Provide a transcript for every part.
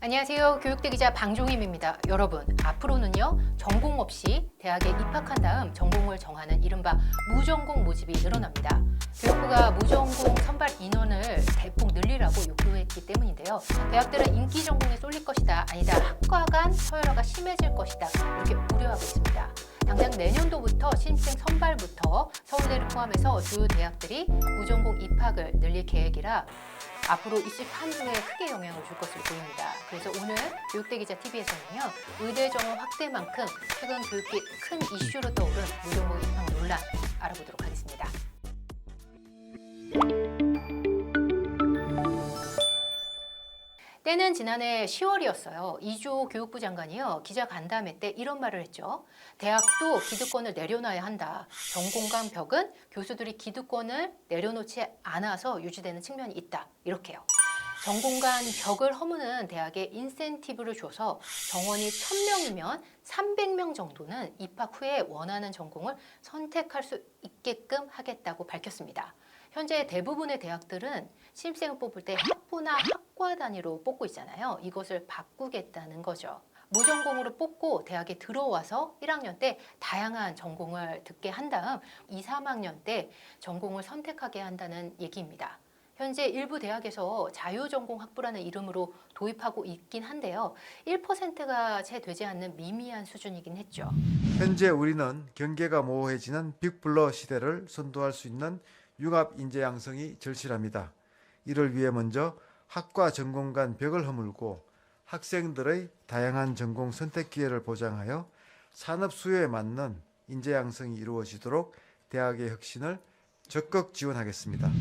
안녕하세요. 교육대 기자 방종임입니다. 여러분, 앞으로는요, 전공 없이 대학에 입학한 다음 전공을 정하는 이른바 무전공 모집이 늘어납니다. 교육부가 무전공 선발 인원을 대폭 늘리라고 요구했기 때문인데요. 대학들은 인기 전공에 쏠릴 것이다, 아니다, 학과 간 서열화가 심해질 것이다, 이렇게 우려하고 있습니다. 당장 내년도부터 신입생 선발부터 서울대를 포함해서 주요 대학들이 무전공 입학을 늘릴 계획이라 앞으로 입시 판도에 크게 영향을 줄 것으로 보입니다. 그래서 오늘 교육대 기자 TV에서는요, 의대 정원 확대만큼 최근 교육계 큰 이슈로 떠오른 무전공 입학 논란 알아보도록 하겠습니다. 때는 지난해 10월이었어요. 이주호 교육부 장관이요, 기자 간담회 때 이런 말을 했죠. 대학도 기득권을 내려놔야 한다. 전공 간 벽은 교수들이 기득권을 내려놓지 않아서 유지되는 측면이 있다. 이렇게요. 전공 간 벽을 허무는 대학에 인센티브를 줘서 정원이 1000명이면 300명 정도는 입학 후에 원하는 전공을 선택할 수 있게끔 하겠다고 밝혔습니다. 현재 대부분의 대학들은 신입생을 뽑을 때 학부나 학과 단위로 뽑고 있잖아요. 이것을 바꾸겠다는 거죠. 무전공으로 뽑고 대학에 들어와서 1학년 때 다양한 전공을 듣게 한 다음 2, 3학년 때 전공을 선택하게 한다는 얘기입니다. 현재 일부 대학에서 자유전공 학부라는 이름으로 도입하고 있긴 한데요. 1%가 채 되지 않는 미미한 수준이긴 했죠. 현재 우리는 경계가 모호해지는 빅블러 시대를 선도할 수 있는 융합 인재 양성이 절실합니다. 이를 위해 먼저 학과 전공 간 벽을 허물고 학생들의 다양한 전공 선택 기회를 보장하여 산업 수요에 맞는 인재 양성이 이루어지도록 대학의 혁신을 적극 지원하겠습니다.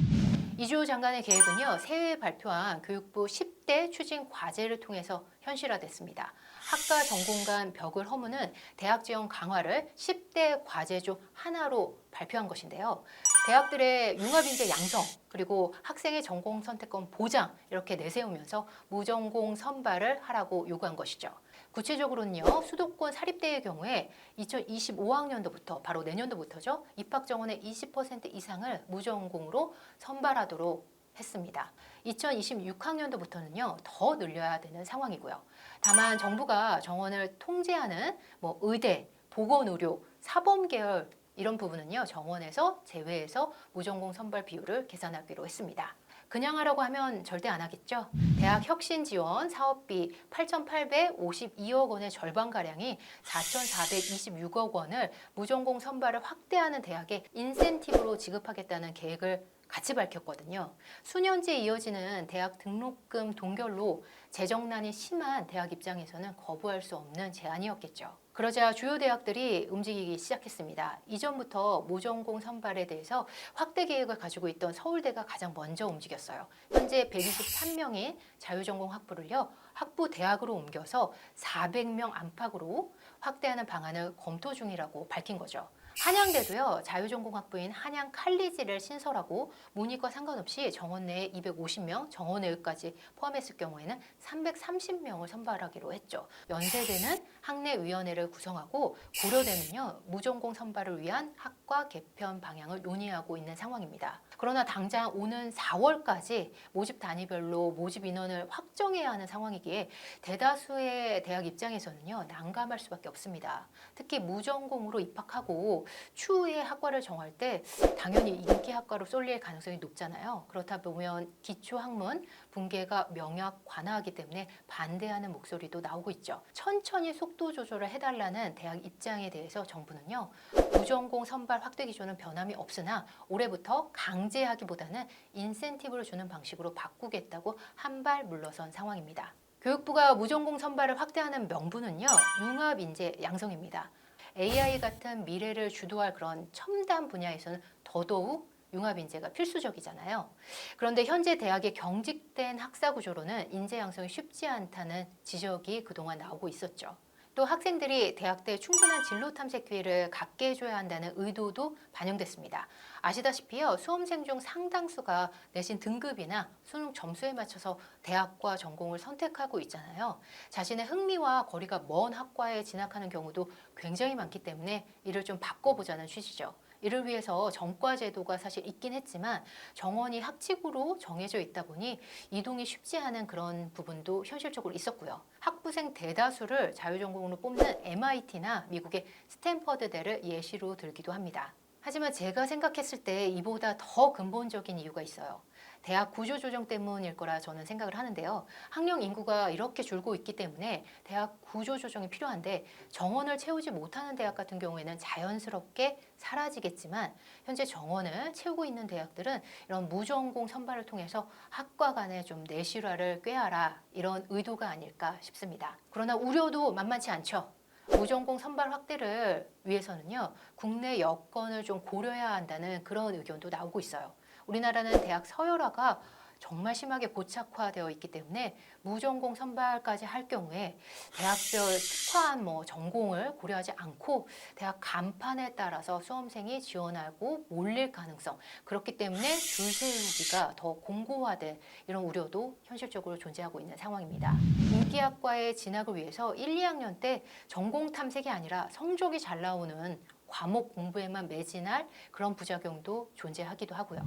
이주호 장관의 계획은요, 새해 발표한 교육부 10대 추진 과제를 통해서 현실화됐습니다. 학과 전공 간 벽을 허무는 대학 지원 강화를 10대 과제 중 하나로 발표한 것인데요. 대학들의 융합인재 양성, 그리고 학생의 전공 선택권 보장 이렇게 내세우면서 무전공 선발을 하라고 요구한 것이죠. 구체적으로는요, 수도권 사립대의 경우에 2025학년도부터 바로 내년도부터죠, 입학 정원의 20% 이상을 무전공으로 선발하도록 했습니다. 2026학년도부터는요, 더 늘려야 되는 상황이고요. 다만 정부가 정원을 통제하는 의대, 보건의료, 사범계열 이런 부분은요, 정원에서 제외해서 무전공 선발 비율을 계산하기로 했습니다. 그냥 하라고 하면 절대 안 하겠죠. 대학 혁신 지원 사업비 8,852억 원의 절반가량이 4,426억 원을 무전공 선발을 확대하는 대학에 인센티브로 지급하겠다는 계획을 같이 밝혔거든요. 수년째 이어지는 대학 등록금 동결로 재정난이 심한 대학 입장에서는 거부할 수 없는 제안이었겠죠. 그러자 주요 대학들이 움직이기 시작했습니다. 이전부터 무전공 선발에 대해서 확대 계획을 가지고 있던 서울대가 가장 먼저 움직였어요. 현재 123명인 자유전공 학부를요, 학부 대학으로 옮겨서 400명 안팎으로 확대하는 방안을 검토 중이라고 밝힌 거죠. 한양대도요, 자유전공 학부인 한양 칼리지를 신설하고 문의과 상관없이 정원 내에 250명, 정원외까지 포함했을 경우에는 330명을 선발하기로 했죠. 연세대는 학내위원회를 구성하고 고려대는요, 무전공 선발을 위한 학과 개편 방향을 논의하고 있는 상황입니다. 그러나 당장 오는 4월까지 모집 단위별로 모집 인원을 확정해야 하는 상황이기에 대다수의 대학 입장에서는요, 난감할 수밖에 없습니다. 특히 무전공으로 입학하고 추후에 학과를 정할 때 당연히 인기 학과로 쏠릴 가능성이 높잖아요. 그렇다 보면 기초학문 붕괴가 명확 관화하기 때문에 반대하는 목소리도 나오고 있죠. 천천히 속도 조절을 해달라는 대학 입장에 대해서 정부는요, 무전공 선발 확대 기조는 변함이 없으나 올해부터 강제하기보다는 인센티브를 주는 방식으로 바꾸겠다고 한 발 물러선 상황입니다. 교육부가 무전공 선발을 확대하는 명분은요, 융합 인재 양성입니다. AI 같은 미래를 주도할 그런 첨단 분야에서는 더더욱 융합 인재가 필수적이잖아요. 그런데 현재 대학의 경직된 학사 구조로는 인재 양성이 쉽지 않다는 지적이 그동안 나오고 있었죠. 또 학생들이 대학때 충분한 진로 탐색 기회를 갖게 해줘야 한다는 의도도 반영됐습니다. 아시다시피요, 수험생 중 상당수가 내신 등급이나 수능 점수에 맞춰서 대학과 전공을 선택하고 있잖아요. 자신의 흥미와 거리가 먼 학과에 진학하는 경우도 굉장히 많기 때문에 이를 좀 바꿔보자는 취지죠. 이를 위해서 전과 제도가 사실 있긴 했지만 정원이 학칙으로 정해져 있다 보니 이동이 쉽지 않은 그런 부분도 현실적으로 있었고요. 학부생 대다수를 자유전공으로 뽑는 MIT나 미국의 스탠퍼드대를 예시로 들기도 합니다. 하지만 제가 생각했을 때 이보다 더 근본적인 이유가 있어요. 대학 구조조정 때문일 거라 저는 생각을 하는데요. 학령 인구가 이렇게 줄고 있기 때문에 대학 구조조정이 필요한데 정원을 채우지 못하는 대학 같은 경우에는 자연스럽게 사라지겠지만 현재 정원을 채우고 있는 대학들은 이런 무전공 선발을 통해서 학과 간에 좀 내실화를 꾀하라 이런 의도가 아닐까 싶습니다. 그러나 우려도 만만치 않죠. 무전공 선발 확대를 위해서는요, 국내 여건을 좀 고려해야 한다는 그런 의견도 나오고 있어요. 우리나라는 대학 서열화가 정말 심하게 고착화되어 있기 때문에 무전공 선발까지 할 경우에 대학별 특화한 전공을 고려하지 않고 대학 간판에 따라서 수험생이 지원하고 몰릴 가능성, 그렇기 때문에 줄 세우기가 더 공고화된 이런 우려도 현실적으로 존재하고 있는 상황입니다. 인기학과에 진학을 위해서 1, 2학년 때 전공 탐색이 아니라 성적이 잘 나오는 과목 공부에만 매진할 그런 부작용도 존재하기도 하고요.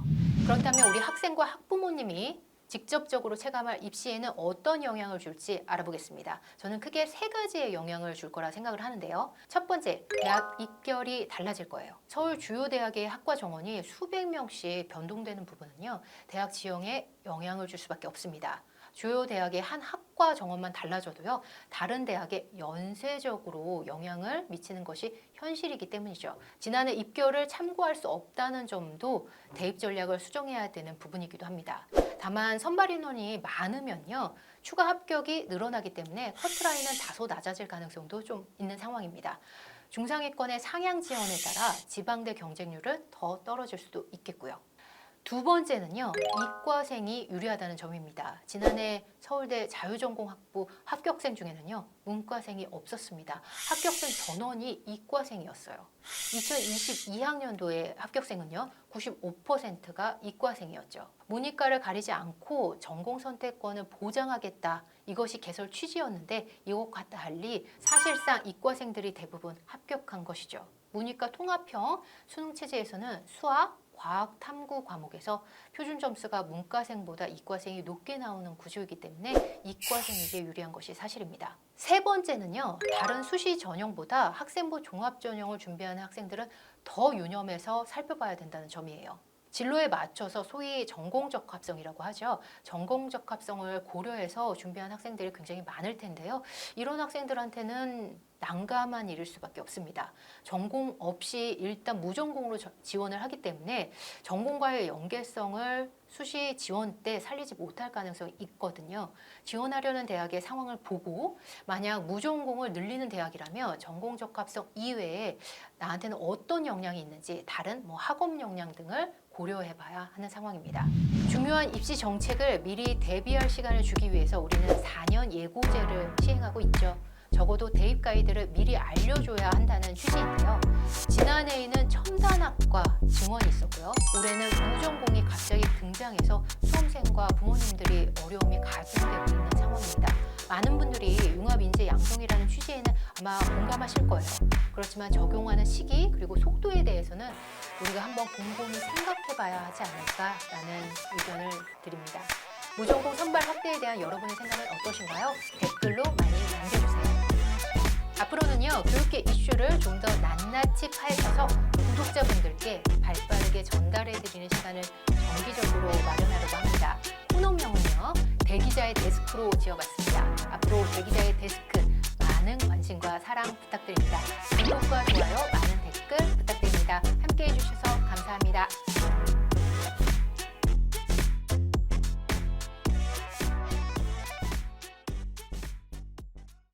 그렇다면 우리 학생과 학부모님이 직접적으로 체감할 입시에는 어떤 영향을 줄지 알아보겠습니다. 저는 크게 3가지의 영향을 줄 거라 생각을 하는데요. 첫 번째, 대학 입결이 달라질 거예요. 서울 주요 대학의 학과 정원이 수백 명씩 변동되는 부분은요, 대학 지형에 영향을 줄 수밖에 없습니다. 주요 대학의 한 학과 정원만 달라져도요, 다른 대학에 연쇄적으로 영향을 미치는 것이 현실이기 때문이죠. 지난해 입결을 참고할 수 없다는 점도 대입 전략을 수정해야 되는 부분이기도 합니다. 다만 선발 인원이 많으면요, 추가 합격이 늘어나기 때문에 커트라인은 다소 낮아질 가능성도 좀 있는 상황입니다. 중상위권의 상향 지원에 따라 지방대 경쟁률은 더 떨어질 수도 있겠고요. 두 번째는요, 이과생이 유리하다는 점입니다. 지난해 서울대 자유전공학부 합격생 중에는요, 문과생이 없었습니다. 합격생 전원이 이과생이었어요. 2022학년도의 합격생은요, 95%가 이과생이었죠. 문이과를 가리지 않고 전공 선택권을 보장하겠다. 이것이 개설 취지였는데 이것과 달리 사실상 이과생들이 대부분 합격한 것이죠. 문이과 통합형 수능 체제에서는 수학, 과학, 탐구 과목에서 표준 점수가 문과생보다 이과생이 높게 나오는 구조이기 때문에 이과생에게 유리한 것이 사실입니다. 세 번째는요, 다른 수시 전형보다 학생부 종합 전형을 준비하는 학생들은 더 유념해서 살펴봐야 된다는 점이에요. 진로에 맞춰서 소위 전공적합성이라고 하죠. 전공적합성을 고려해서 준비한 학생들이 굉장히 많을 텐데요. 이런 학생들한테는 난감한 일일 수밖에 없습니다. 전공 없이 일단 무전공으로 지원을 하기 때문에 전공과의 연계성을 수시 지원 때 살리지 못할 가능성이 있거든요. 지원하려는 대학의 상황을 보고 만약 무전공을 늘리는 대학이라면 전공 적합성 이외에 나한테는 어떤 역량이 있는지 다른 학업 역량 등을 고려해봐야 하는 상황입니다. 중요한 입시 정책을 미리 대비할 시간을 주기 위해서 우리는 4년 예고제를 시행하고 있죠. 적어도 대입 가이드를 미리 알려줘야 한다는 취지인데요. 지난해에는 첨단학과 증원이 있었고요. 올해는 무전공이 갑자기 등장해서 수험생과 부모님들이 어려움이 가중되고 있는 상황입니다. 많은 분들이 융합인재 양성이라는 취지에는 아마 공감하실 거예요. 그렇지만 적용하는 시기 그리고 속도에 대해서는 우리가 한번 곰곰이 생각해봐야 하지 않을까라는 의견을 드립니다. 무전공 선발 확대에 대한 여러분의 생각은 어떠신가요? 댓글로 많이 남겨주세요. 앞으로는요, 교육계 이슈를 좀 더 낱낱이 파헤쳐서 구독자분들께 발빠르게 전달해드리는 시간을 정기적으로 마련하려고 합니다. 코너명은요, 대기자의 데스크로 지어봤습니다. 앞으로 대기자의 데스크 많은 관심과 사랑 부탁드립니다. 구독과 좋아요, 많은 댓글 부탁드립니다. 함께해 주셔서 감사합니다.